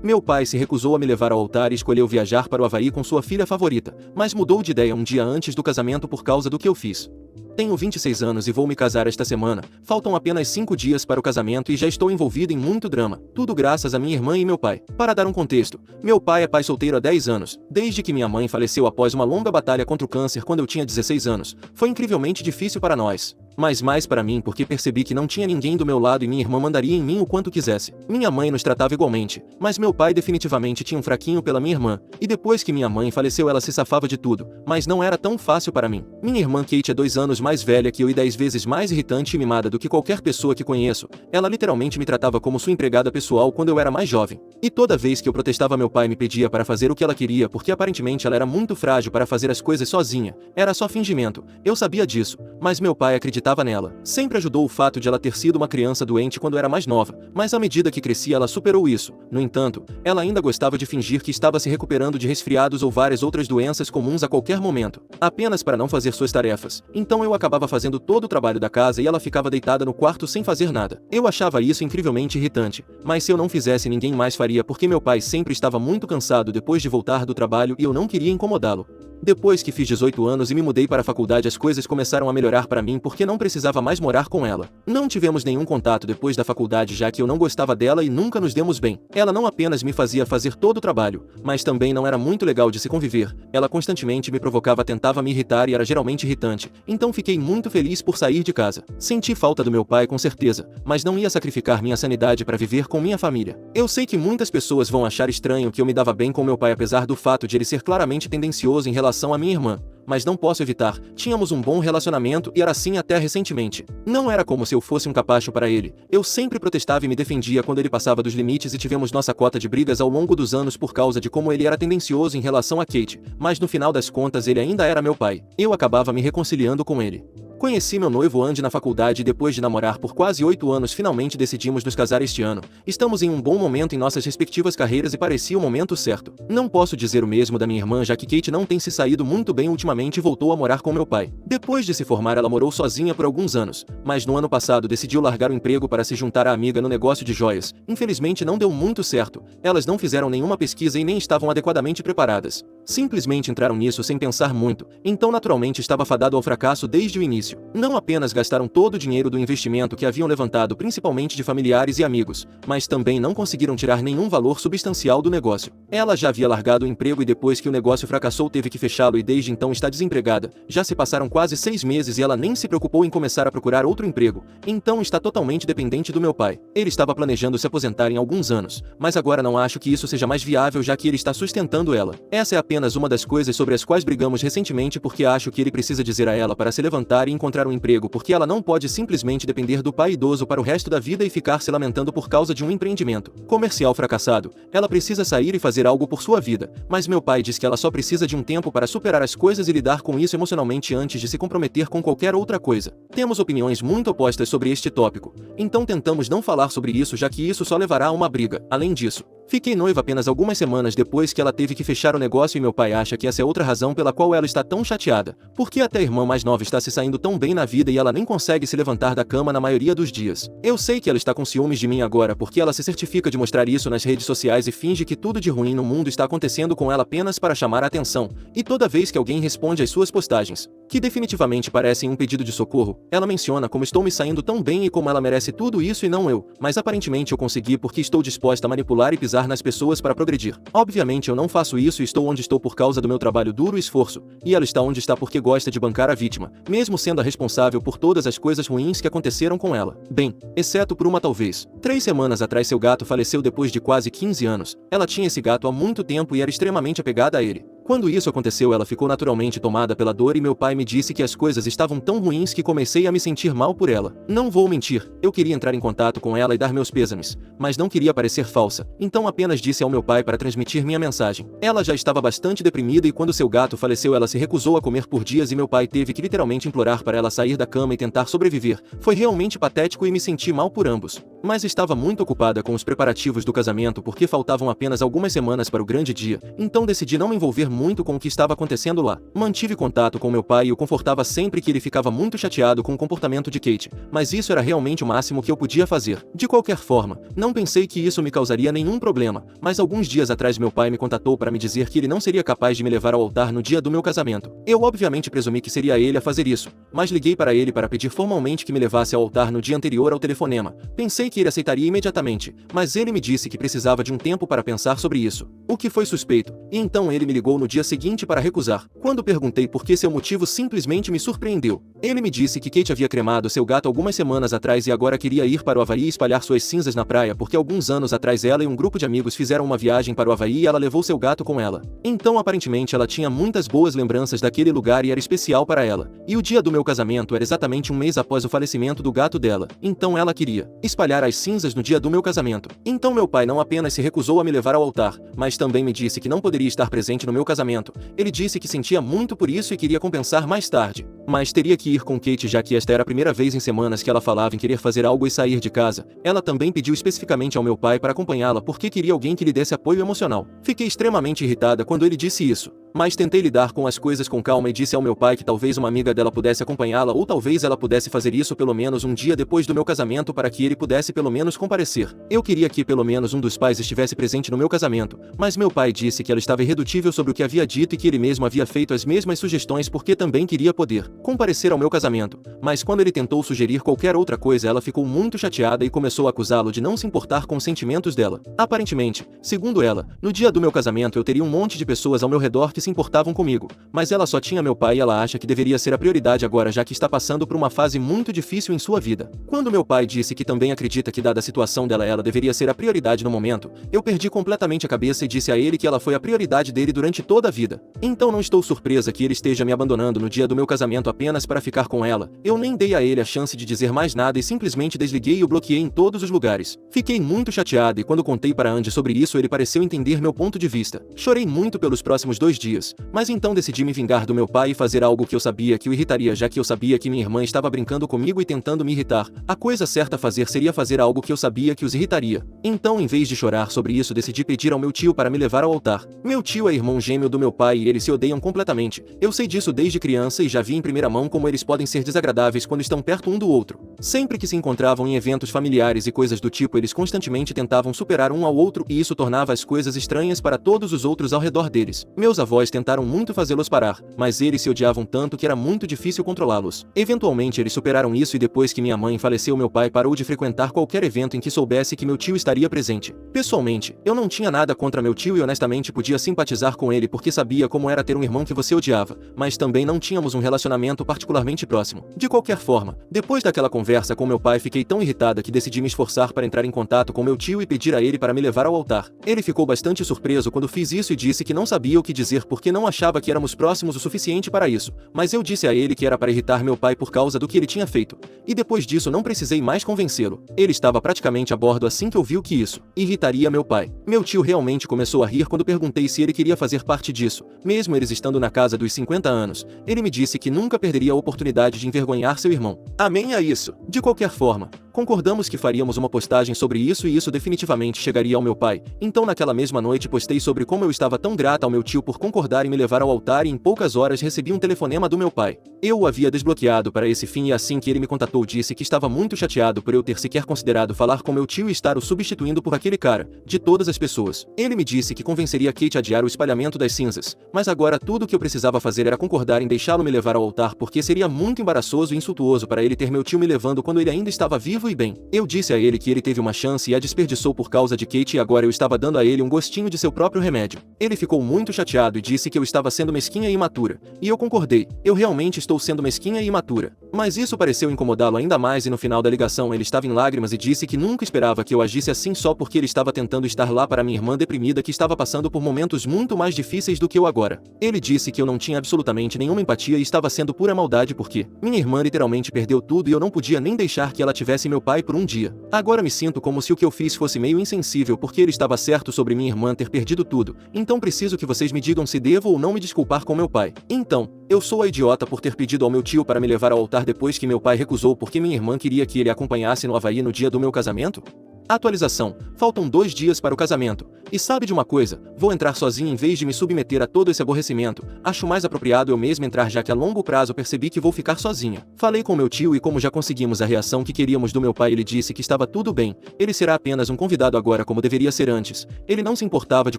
Meu pai se recusou a me levar ao altar e escolheu viajar para o Havaí com sua filha favorita, mas mudou de ideia um dia antes do casamento por causa do que eu fiz. Tenho 26 anos e vou me casar esta semana, faltam apenas 5 dias para o casamento e já estou envolvido em muito drama, tudo graças a minha irmã e meu pai. Para dar um contexto, meu pai é pai solteiro há 10 anos, desde que minha mãe faleceu após uma longa batalha contra o câncer quando eu tinha 16 anos. Foi incrivelmente difícil para nós, mas mais para mim porque percebi que não tinha ninguém do meu lado e minha irmã mandaria em mim o quanto quisesse. Minha mãe nos tratava igualmente, mas meu pai definitivamente tinha um fraquinho pela minha irmã, e depois que minha mãe faleceu ela se safava de tudo, mas não era tão fácil para mim. Minha irmã Kate é 2 anos mais velha que eu e 10 vezes mais irritante e mimada do que qualquer pessoa que conheço. Ela literalmente me tratava como sua empregada pessoal quando eu era mais jovem. E toda vez que eu protestava meu pai me pedia para fazer o que ela queria porque aparentemente ela era muito frágil para fazer as coisas sozinha. Era só fingimento, eu sabia disso, mas meu pai acreditava nela. Sempre ajudou o fato de ela ter sido uma criança doente quando era mais nova, mas à medida que crescia ela superou isso. No entanto, ela ainda gostava de fingir que estava se recuperando de resfriados ou várias outras doenças comuns a qualquer momento, apenas para não fazer suas tarefas. Então eu acabava fazendo todo o trabalho da casa e ela ficava deitada no quarto sem fazer nada. Eu achava isso incrivelmente irritante, mas se eu não fizesse ninguém mais faria porque meu pai sempre estava muito cansado depois de voltar do trabalho e eu não queria incomodá-lo. Depois que fiz 18 anos e me mudei para a faculdade, as coisas começaram a melhorar para mim porque não precisava mais morar com ela. Não tivemos nenhum contato depois da faculdade já que eu não gostava dela e nunca nos demos bem. Ela não apenas me fazia fazer todo o trabalho, mas também não era muito legal de se conviver. Ela constantemente me provocava, tentava me irritar e era geralmente irritante, então fiquei muito feliz por sair de casa. Senti falta do meu pai com certeza, mas não ia sacrificar minha sanidade para viver com minha família. Eu sei que muitas pessoas vão achar estranho que eu me dava bem com meu pai apesar do fato de ele ser claramente tendencioso em relação à minha irmã, mas não posso evitar, tínhamos um bom relacionamento e era assim até recentemente. Não era como se eu fosse um capacho para ele, eu sempre protestava e me defendia quando ele passava dos limites e tivemos nossa cota de brigas ao longo dos anos por causa de como ele era tendencioso em relação a Kate, mas no final das contas ele ainda era meu pai. Eu acabava me reconciliando com ele. Conheci meu noivo Andy na faculdade e depois de namorar por quase 8 anos finalmente decidimos nos casar este ano. Estamos em um bom momento em nossas respectivas carreiras e parecia o momento certo. Não posso dizer o mesmo da minha irmã já que Kate não tem se saído muito bem ultimamente e voltou a morar com meu pai. Depois de se formar ela morou sozinha por alguns anos, mas no ano passado decidiu largar o emprego para se juntar à amiga no negócio de joias. Infelizmente não deu muito certo, elas não fizeram nenhuma pesquisa e nem estavam adequadamente preparadas. Simplesmente entraram nisso sem pensar muito, então naturalmente estava fadado ao fracasso desde o início. Não apenas gastaram todo o dinheiro do investimento que haviam levantado principalmente de familiares e amigos, mas também não conseguiram tirar nenhum valor substancial do negócio. Ela já havia largado o emprego e depois que o negócio fracassou teve que fechá-lo e desde então está desempregada. Já se passaram quase 6 meses e ela nem se preocupou em começar a procurar outro emprego, então está totalmente dependente do meu pai. Ele estava planejando se aposentar em alguns anos, mas agora não acho que isso seja mais viável já que ele está sustentando ela. Essa é apenas uma das coisas sobre as quais brigamos recentemente porque acho que ele precisa dizer a ela para se levantar e encontrar um emprego porque ela não pode simplesmente depender do pai idoso para o resto da vida e ficar se lamentando por causa de um empreendimento comercial fracassado. Ela precisa sair e fazer algo por sua vida, mas meu pai diz que ela só precisa de um tempo para superar as coisas e lidar com isso emocionalmente antes de se comprometer com qualquer outra coisa. Temos opiniões muito opostas sobre este tópico, então tentamos não falar sobre isso já que isso só levará a uma briga. Além disso, fiquei noiva apenas algumas semanas depois que ela teve que fechar o negócio e meu pai acha que essa é outra razão pela qual ela está tão chateada, porque até a irmã mais nova está se saindo tão bem na vida e ela nem consegue se levantar da cama na maioria dos dias. Eu sei que ela está com ciúmes de mim agora porque ela se certifica de mostrar isso nas redes sociais e finge que tudo de ruim no mundo está acontecendo com ela apenas para chamar a atenção, e toda vez que alguém responde às suas postagens, que definitivamente parecem um pedido de socorro, ela menciona como estou me saindo tão bem e como ela merece tudo isso e não eu, mas aparentemente eu consegui porque estou disposta a manipular e pisar nas pessoas para progredir. Obviamente eu não faço isso e estou onde estou por causa do meu trabalho duro e esforço, e ela está onde está porque gosta de bancar a vítima, mesmo sendo a responsável por todas as coisas ruins que aconteceram com ela. Bem, exceto por uma talvez. 3 semanas atrás seu gato faleceu depois de quase 15 anos. Ela tinha esse gato há muito tempo e era extremamente apegada a ele. Quando isso aconteceu ela ficou naturalmente tomada pela dor e meu pai me disse que as coisas estavam tão ruins que comecei a me sentir mal por ela. Não vou mentir, eu queria entrar em contato com ela e dar meus pêsames, mas não queria parecer falsa, então apenas disse ao meu pai para transmitir minha mensagem. Ela já estava bastante deprimida e quando seu gato faleceu ela se recusou a comer por dias e meu pai teve que literalmente implorar para ela sair da cama e tentar sobreviver. Foi realmente patético e me senti mal por ambos. Mas estava muito ocupada com os preparativos do casamento porque faltavam apenas algumas semanas para o grande dia, então decidi não me envolver muito com o que estava acontecendo lá. Mantive contato com meu pai e o confortava sempre que ele ficava muito chateado com o comportamento de Kate, mas isso era realmente o máximo que eu podia fazer. De qualquer forma, não pensei que isso me causaria nenhum problema, mas alguns dias atrás meu pai me contatou para me dizer que ele não seria capaz de me levar ao altar no dia do meu casamento. Eu obviamente presumi que seria ele a fazer isso, mas liguei para ele para pedir formalmente que me levasse ao altar no dia anterior ao telefonema. Pensei que ele aceitaria imediatamente, mas ele me disse que precisava de um tempo para pensar sobre isso, o que foi suspeito, e então ele me ligou no dia seguinte para recusar. Quando perguntei por que seu motivo, simplesmente me surpreendeu. Ele me disse que Kate havia cremado seu gato algumas semanas atrás e agora queria ir para o Havaí e espalhar suas cinzas na praia porque alguns anos atrás ela e um grupo de amigos fizeram uma viagem para o Havaí e ela levou seu gato com ela. Então aparentemente ela tinha muitas boas lembranças daquele lugar e era especial para ela. E o dia do meu casamento era exatamente um mês após o falecimento do gato dela. Então ela queria espalhar as cinzas no dia do meu casamento. Então meu pai não apenas se recusou a me levar ao altar, mas também me disse que não poderia estar presente no meu casamento. Ele disse que sentia muito por isso e queria compensar mais tarde, mas teria que ir com Kate já que esta era a primeira vez em semanas que ela falava em querer fazer algo e sair de casa. Ela também pediu especificamente ao meu pai para acompanhá-la porque queria alguém que lhe desse apoio emocional. Fiquei extremamente irritada quando ele disse isso, mas tentei lidar com as coisas com calma e disse ao meu pai que talvez uma amiga dela pudesse acompanhá-la ou talvez ela pudesse fazer isso pelo menos um dia depois do meu casamento para que ele pudesse pelo menos comparecer. Eu queria que pelo menos um dos pais estivesse presente no meu casamento, mas meu pai disse que ela estava irredutível sobre o que havia dito e que ele mesmo havia feito as mesmas sugestões porque também queria poder comparecer ao meu casamento. Mas quando ele tentou sugerir qualquer outra coisa, ela ficou muito chateada e começou a acusá-lo de não se importar com os sentimentos dela. Aparentemente, segundo ela, no dia do meu casamento eu teria um monte de pessoas ao meu redor que se importavam comigo, mas ela só tinha meu pai e ela acha que deveria ser a prioridade agora já que está passando por uma fase muito difícil em sua vida. Quando meu pai disse que também acredita que dada a situação dela ela deveria ser a prioridade no momento, eu perdi completamente a cabeça e disse a ele que ela foi a prioridade dele durante toda a vida. Então não estou surpresa que ele esteja me abandonando no dia do meu casamento apenas para ficar com ela. Eu nem dei a ele a chance de dizer mais nada e simplesmente desliguei e o bloqueei em todos os lugares. Fiquei muito chateada e quando contei para Andy sobre isso ele pareceu entender meu ponto de vista. Chorei muito pelos próximos 2 dias, mas então decidi me vingar do meu pai e fazer algo que eu sabia que o irritaria já que eu sabia que minha irmã estava brincando comigo e tentando me irritar. A coisa certa a fazer seria fazer algo que eu sabia que os irritaria. Então em vez de chorar sobre isso decidi pedir ao meu tio para me levar ao altar. Meu tio é irmão gêmeo do meu pai e eles se odeiam completamente. Eu sei disso desde criança e já vi em primeira mão como eles podem ser desagradáveis quando estão perto um do outro. Sempre que se encontravam em eventos familiares e coisas do tipo eles constantemente tentavam superar um ao outro e isso tornava as coisas estranhas para todos os outros ao redor deles. Meus avós tentaram muito fazê-los parar, mas eles se odiavam tanto que era muito difícil controlá-los. Eventualmente eles superaram isso e depois que minha mãe faleceu meu pai parou de frequentar qualquer evento em que soubesse que meu tio estaria presente. Pessoalmente, eu não tinha nada contra meu tio e honestamente podia simpatizar com ele porque sabia como era ter um irmão que você odiava, mas também não tínhamos um relacionamento particularmente próximo. De qualquer forma, depois daquela conversa com meu pai fiquei tão irritada que decidi me esforçar para entrar em contato com meu tio e pedir a ele para me levar ao altar. Ele ficou bastante surpreso quando fiz isso e disse que não sabia o que dizer porque não achava que éramos próximos o suficiente para isso, mas eu disse a ele que era para irritar meu pai por causa do que ele tinha feito. E depois disso não precisei mais convencê-lo. Ele estava praticamente a bordo assim que ouviu que isso irritaria meu pai. Meu tio realmente começou a rir quando perguntei se ele queria fazer parte disso, mesmo eles estando na casa dos 50 anos. Ele me disse que nunca perderia a oportunidade de envergonhar seu irmão. Amém a isso. De qualquer forma, concordamos que faríamos uma postagem sobre isso e isso definitivamente chegaria ao meu pai. Então naquela mesma noite postei sobre como eu estava tão grata ao meu tio por concordar em me levar ao altar e em poucas horas recebi um telefonema do meu pai. Eu o havia desbloqueado para esse fim e assim que ele me contatou disse que estava muito chateado por eu ter sequer considerado falar com meu tio e estar o substituindo por aquele cara, de todas as pessoas. Ele me disse que convenceria Kate a adiar o espalhamento das cinzas, mas agora tudo o que eu precisava fazer era concordar em deixá-lo me levar ao altar porque seria muito embaraçoso e insultuoso para ele ter meu tio me levando quando ele ainda estava vivo e bem. Eu disse a ele que ele teve uma chance e a desperdiçou por causa de Kate e agora eu estava dando a ele um gostinho de seu próprio remédio. Ele ficou muito chateado e disse que eu estava sendo mesquinha e imatura. E eu concordei, eu realmente estou sendo mesquinha e imatura. Mas isso pareceu incomodá-lo ainda mais e no final da ligação ele estava em lágrimas e disse que nunca esperava que eu agisse assim só porque ele estava tentando estar lá para minha irmã deprimida que estava passando por momentos muito mais difíceis do que eu agora. Ele disse que eu não tinha absolutamente nenhuma empatia e estava sendo pura maldade porque minha irmã literalmente perdeu tudo e eu não podia nem deixar que ela tivesse meu pai por um dia. Agora me sinto como se o que eu fiz fosse meio insensível porque ele estava certo sobre minha irmã ter perdido tudo, então preciso que vocês me digam se devo ou não me desculpar com meu pai. Então, eu sou a idiota por ter pedido ao meu tio para me levar ao altar depois que meu pai recusou porque minha irmã queria que ele acompanhasse no Havaí no dia do meu casamento? Atualização: faltam 2 dias para o casamento. E sabe de uma coisa? Vou entrar sozinho em vez de me submeter a todo esse aborrecimento. Acho mais apropriado eu mesma entrar, já que a longo prazo percebi que vou ficar sozinha. Falei com meu tio e como já conseguimos a reação que queríamos do meu pai, ele disse que estava tudo bem. Ele será apenas um convidado agora, como deveria ser antes. Ele não se importava de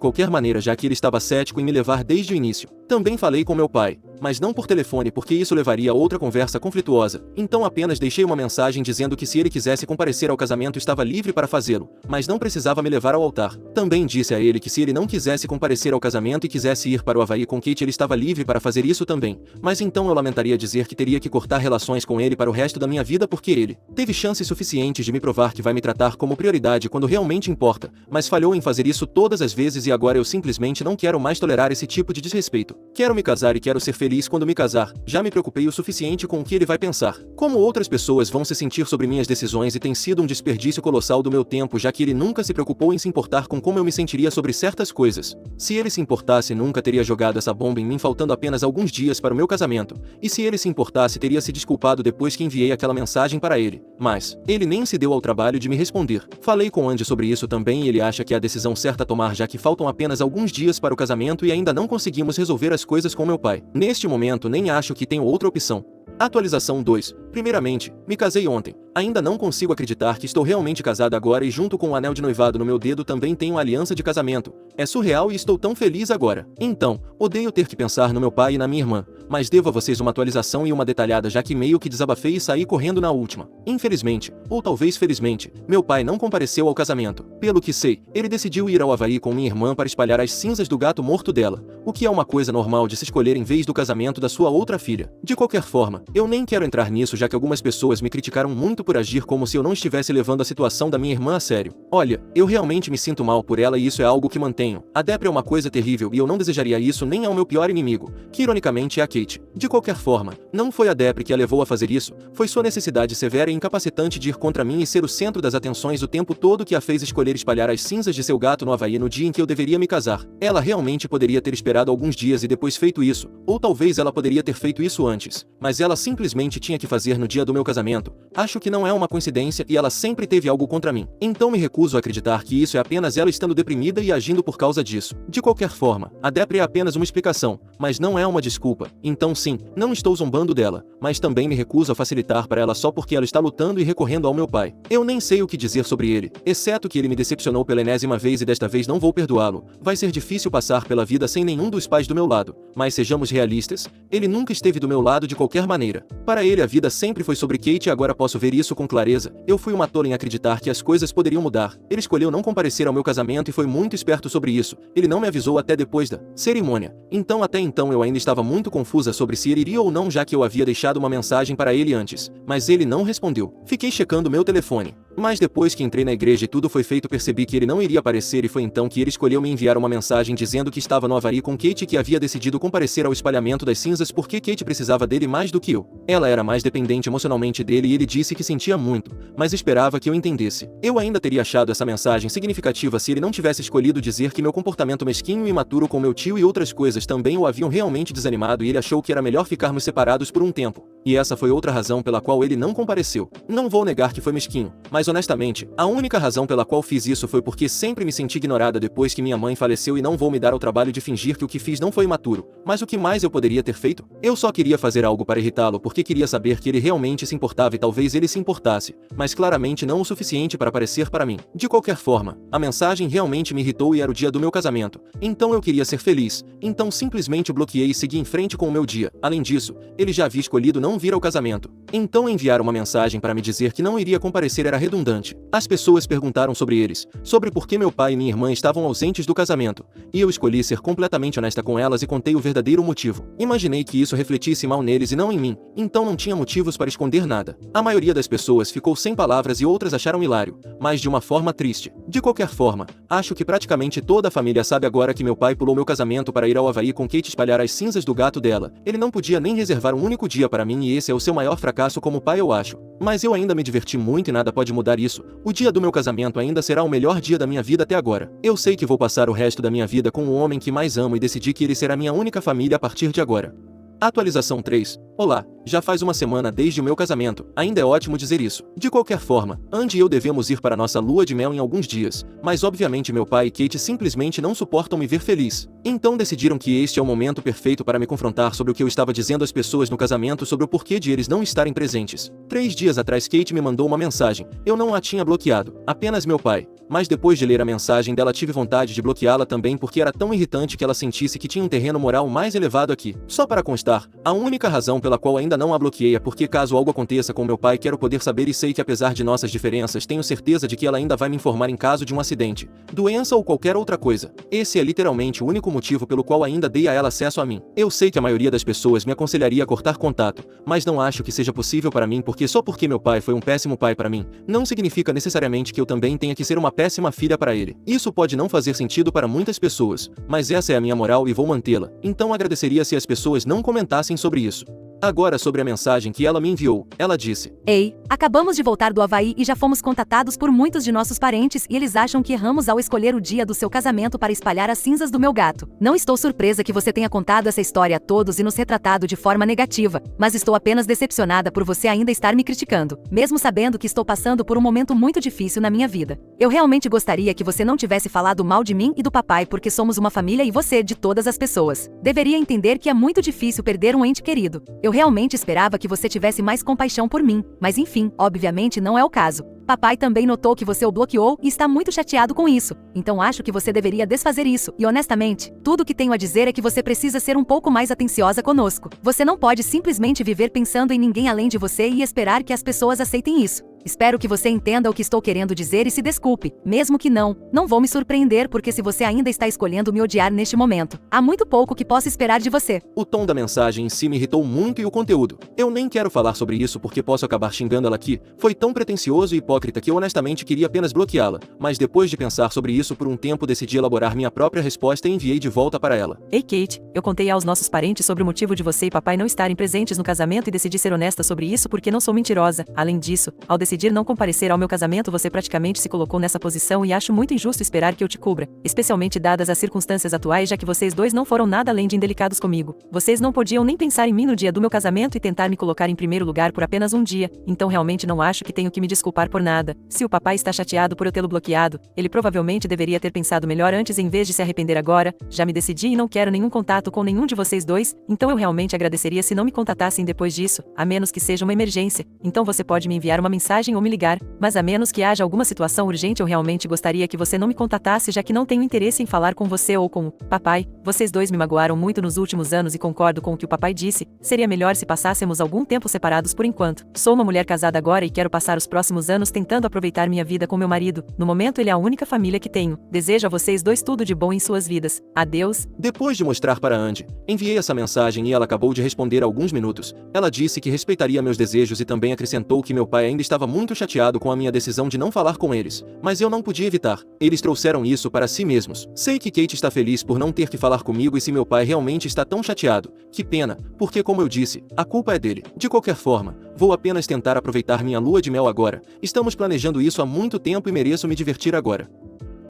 qualquer maneira, já que ele estava cético em me levar desde o início. Também falei com meu pai, mas não por telefone porque isso levaria a outra conversa conflituosa. Então apenas deixei uma mensagem dizendo que se ele quisesse comparecer ao casamento estava livre para fazê-lo, mas não precisava me levar ao altar. Também disse a ele que se ele não quisesse comparecer ao casamento e quisesse ir para o Havaí com Kate, ele estava livre para fazer isso também. Mas então eu lamentaria dizer que teria que cortar relações com ele para o resto da minha vida porque ele teve chances suficientes de me provar que vai me tratar como prioridade quando realmente importa, mas falhou em fazer isso todas as vezes e agora eu simplesmente não quero mais tolerar esse tipo de desrespeito. Quero me casar e quero ser feliz quando me casar. Já me preocupei o suficiente com o que ele vai pensar, como outras pessoas vão se sentir sobre minhas decisões, e tem sido um desperdício colossal do meu tempo, já que ele nunca se preocupou em se importar com como eu me sentiria sobre certas coisas. Se ele se importasse, nunca teria jogado essa bomba em mim faltando apenas alguns dias para o meu casamento. E se ele se importasse, teria se desculpado depois que enviei aquela mensagem para ele. Mas ele nem se deu ao trabalho de me responder. Falei com Andy sobre isso também e ele acha que é a decisão certa a tomar, já que faltam apenas alguns dias para o casamento e ainda não conseguimos resolver as coisas com meu pai. Neste momento nem acho que tenho outra opção. Atualização 2. Primeiramente, me casei ontem. Ainda não consigo acreditar que estou realmente casada agora e junto com o anel de noivado no meu dedo também tenho a aliança de casamento. É surreal e estou tão feliz agora. Então, odeio ter que pensar no meu pai e na minha irmã, mas devo a vocês uma atualização e uma detalhada, já que meio que desabafei e saí correndo na última. Infelizmente, ou talvez felizmente, meu pai não compareceu ao casamento. Pelo que sei, ele decidiu ir ao Havaí com minha irmã para espalhar as cinzas do gato morto dela, o que é uma coisa normal de se escolher em vez do casamento da sua outra filha. De qualquer forma, eu nem quero entrar nisso, já que algumas pessoas me criticaram muito por agir como se eu não estivesse levando a situação da minha irmã a sério. Olha, eu realmente me sinto mal por ela e isso é algo que mantenho. A Depre é uma coisa terrível e eu não desejaria isso nem ao meu pior inimigo, que ironicamente é a Kate. De qualquer forma, não foi a Depre que a levou a fazer isso, foi sua necessidade severa e incapacitante de ir contra mim e ser o centro das atenções o tempo todo que a fez escolher espalhar as cinzas de seu gato no Havaí no dia em que eu deveria me casar. Ela realmente poderia ter esperado alguns dias e depois feito isso, ou talvez ela poderia ter feito isso antes, mas ela simplesmente tinha que fazer no dia do meu casamento. Acho que não é uma coincidência e ela sempre teve algo contra mim. Então me recuso a acreditar que isso é apenas ela estando deprimida e agindo por causa disso. De qualquer forma, a Depre é apenas uma explicação, mas não é uma desculpa. Então sim, não estou zombando dela, mas também me recuso a facilitar para ela só porque ela está lutando e recorrendo ao meu pai. Eu nem sei o que dizer sobre ele, exceto que ele me decepcionou pela enésima vez e desta vez não vou perdoá-lo. Vai ser difícil passar pela vida sem nenhum dos pais do meu lado, mas sejamos realistas, ele nunca esteve do meu lado de qualquer maneira. Para ele a vida sempre foi sobre Kate e agora posso ver isso com clareza. Eu fui uma tola em acreditar que as coisas poderiam mudar. Ele escolheu não comparecer ao meu casamento e foi muito esperto sobre isso. Ele não me avisou até depois da cerimônia. Então até então eu ainda estava muito confusa sobre se ele iria ou não, já que eu havia deixado uma mensagem para ele antes. Mas ele não respondeu. Fiquei checando meu telefone. Mas depois que entrei na igreja e tudo foi feito, percebi que ele não iria aparecer e foi então que ele escolheu me enviar uma mensagem dizendo que estava no Havaí com Kate e que havia decidido comparecer ao espalhamento das cinzas porque Kate precisava dele mais do que eu. Ela era mais dependente emocionalmente dele e ele disse que sentia muito, mas esperava que eu entendesse. Eu ainda teria achado essa mensagem significativa se ele não tivesse escolhido dizer que meu comportamento mesquinho e imaturo com meu tio e outras coisas também o haviam realmente desanimado e ele achou que era melhor ficarmos separados por um tempo. E essa foi outra razão pela qual ele não compareceu. Não vou negar que foi mesquinho, mas honestamente, a única razão pela qual fiz isso foi porque sempre me senti ignorada depois que minha mãe faleceu e não vou me dar ao trabalho de fingir que o que fiz não foi imaturo. Mas o que mais eu poderia ter feito? Eu só queria fazer algo para irritá-lo porque queria saber que ele realmente se importava e talvez ele se importasse, mas claramente não o suficiente para aparecer para mim. De qualquer forma, a mensagem realmente me irritou e era o dia do meu casamento. Então eu queria ser feliz, então simplesmente bloqueei e segui em frente com o meu dia. Além disso, ele já havia escolhido não vir ao casamento. Então enviar uma mensagem para me dizer que não iria comparecer era redundante. As pessoas perguntaram sobre eles, sobre por que meu pai e minha irmã estavam ausentes do casamento, e eu escolhi ser completamente honesta com elas e contei o verdadeiro motivo. Imaginei que isso refletisse mal neles e não em mim, então não tinha motivos para esconder nada. A maioria das pessoas ficou sem palavras e outras acharam hilário, mas de uma forma triste. De qualquer forma, acho que praticamente toda a família sabe agora que meu pai pulou meu casamento para ir ao Havaí com Kate espalhar as cinzas do gato dela. Ele não podia nem reservar um único dia para mim e esse é o seu maior fracasso como pai, eu acho. Mas eu ainda me diverti muito e nada pode mudar isso. O dia do meu casamento ainda será o melhor dia da minha vida até agora. Eu sei que vou passar o resto da minha vida com o homem que mais amo e decidi que ele será minha única família a partir de agora. Atualização 3. Olá, Já faz uma semana desde o meu casamento, ainda é ótimo dizer isso. De qualquer forma, Andy e eu devemos ir para nossa lua de mel em alguns dias, mas obviamente meu pai e Kate simplesmente não suportam me ver feliz. Então decidiram que este é o momento perfeito para me confrontar sobre o que eu estava dizendo às pessoas no casamento sobre o porquê de eles não estarem presentes. 3 dias atrás Kate me mandou uma mensagem. Eu não a tinha bloqueado, apenas meu pai. Mas depois de ler a mensagem dela tive vontade de bloqueá-la também porque era tão irritante que ela sentisse que tinha um terreno moral mais elevado aqui. Só para constar, a única razão pela qual ainda não a bloqueei é porque caso algo aconteça com meu pai quero poder saber e sei que apesar de nossas diferenças tenho certeza de que ela ainda vai me informar em caso de um acidente, doença ou qualquer outra coisa. Esse é literalmente o único motivo pelo qual ainda dei a ela acesso a mim. Eu sei que a maioria das pessoas me aconselharia a cortar contato, mas não acho que seja possível para mim porque só porque meu pai foi um péssimo pai para mim, não significa necessariamente que eu também tenha que ser uma péssima filha para ele. Isso pode não fazer sentido para muitas pessoas, mas essa é a minha moral e vou mantê-la. Então agradeceria se as pessoas não comentassem sobre isso. Agora sobre a mensagem que ela me enviou, ela disse: Ei, acabamos de voltar do Havaí e já fomos contatados por muitos de nossos parentes e eles acham que erramos ao escolher o dia do seu casamento para espalhar as cinzas do meu gato. Não estou surpresa que você tenha contado essa história a todos e nos retratado de forma negativa, mas estou apenas decepcionada por você ainda estar me criticando, mesmo sabendo que estou passando por um momento muito difícil na minha vida. Eu realmente gostaria que você não tivesse falado mal de mim e do papai porque somos uma família e você de todas as pessoas. Deveria entender que é muito difícil perder um ente querido. Eu realmente esperava que você tivesse mais compaixão por mim, mas enfim, obviamente não é o caso. Papai também notou que você o bloqueou e está muito chateado com isso, então acho que você deveria desfazer isso, e honestamente, tudo o que tenho a dizer é que você precisa ser um pouco mais atenciosa conosco. Você não pode simplesmente viver pensando em ninguém além de você e esperar que as pessoas aceitem isso. Espero que você entenda o que estou querendo dizer e se desculpe. Mesmo que não vou me surpreender porque se você ainda está escolhendo me odiar neste momento, há muito pouco que possa esperar de você. O tom da mensagem em si me irritou muito e o conteúdo. Eu nem quero falar sobre isso porque posso acabar xingando ela aqui. Foi tão pretensioso e hipócrita que eu honestamente queria apenas bloqueá-la, mas depois de pensar sobre isso por um tempo decidi elaborar minha própria resposta e enviei de volta para ela. Ei Kate, eu contei aos nossos parentes sobre o motivo de você e papai não estarem presentes no casamento e decidi ser honesta sobre isso porque não sou mentirosa. Além disso, ao decidir não comparecer ao meu casamento você praticamente se colocou nessa posição e acho muito injusto esperar que eu te cubra, especialmente dadas as circunstâncias atuais já que vocês dois não foram nada além de indelicados comigo. Vocês não podiam nem pensar em mim no dia do meu casamento e tentar me colocar em primeiro lugar por apenas um dia, então realmente não acho que tenho que me desculpar por nada. Se o papai está chateado por eu tê-lo bloqueado, ele provavelmente deveria ter pensado melhor antes em vez de se arrepender agora. Já me decidi e não quero nenhum contato com nenhum de vocês dois, então eu realmente agradeceria se não me contatassem depois disso, a menos que seja uma emergência. Então você pode me enviar uma mensagem ou me ligar, mas a menos que haja alguma situação urgente eu realmente gostaria que você não me contatasse já que não tenho interesse em falar com você ou com o papai. Vocês dois me magoaram muito nos últimos anos e concordo com o que o papai disse, seria melhor se passássemos algum tempo separados por enquanto. Sou uma mulher casada agora e quero passar os próximos anos tentando aproveitar minha vida com meu marido, no momento ele é a única família que tenho. Desejo a vocês dois tudo de bom em suas vidas. Adeus. Depois de mostrar para Andy, enviei essa mensagem e ela acabou de responder há alguns minutos. Ela disse que respeitaria meus desejos e também acrescentou que meu pai ainda estava muito chateado com a minha decisão de não falar com eles, mas eu não podia evitar. Eles trouxeram isso para si mesmos. Sei que Kate está feliz por não ter que falar comigo e se meu pai realmente está tão chateado, que pena, porque como eu disse, a culpa é dele. De qualquer forma, vou apenas tentar aproveitar minha lua de mel agora. Estamos planejando isso há muito tempo e mereço me divertir agora.